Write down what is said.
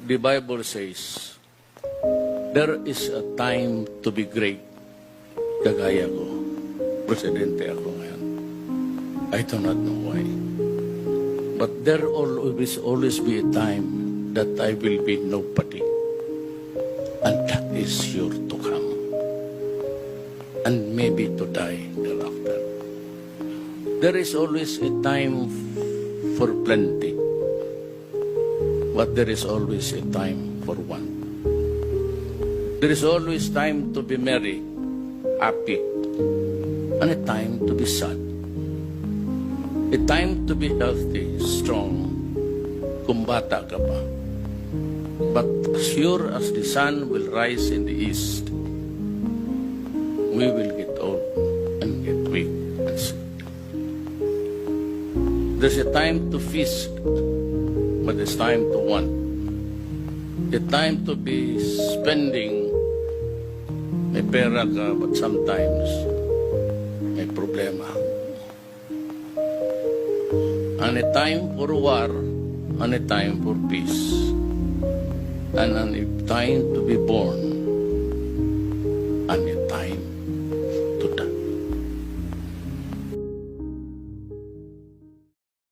the Bible says, there is a time to be great. Kagaya ko. Presidente ako ngayon. I do not know why. But there will always be a time that I will be nobody. And that is sure to come. And maybe to die thereafter. There is always a time for plenty. But there is always a time for want. There is always time to be merry, happy, and a time to be sad. A time to be healthy, strong, kung bata ka pa. But sure as the sun will rise in the east, we will get old and get weak and sick. There's a time to feast, but there's time to want. A time to be spending, may pera ka, but sometimes may problema. And a time for war, and a time for peace. And a time to be born, and a time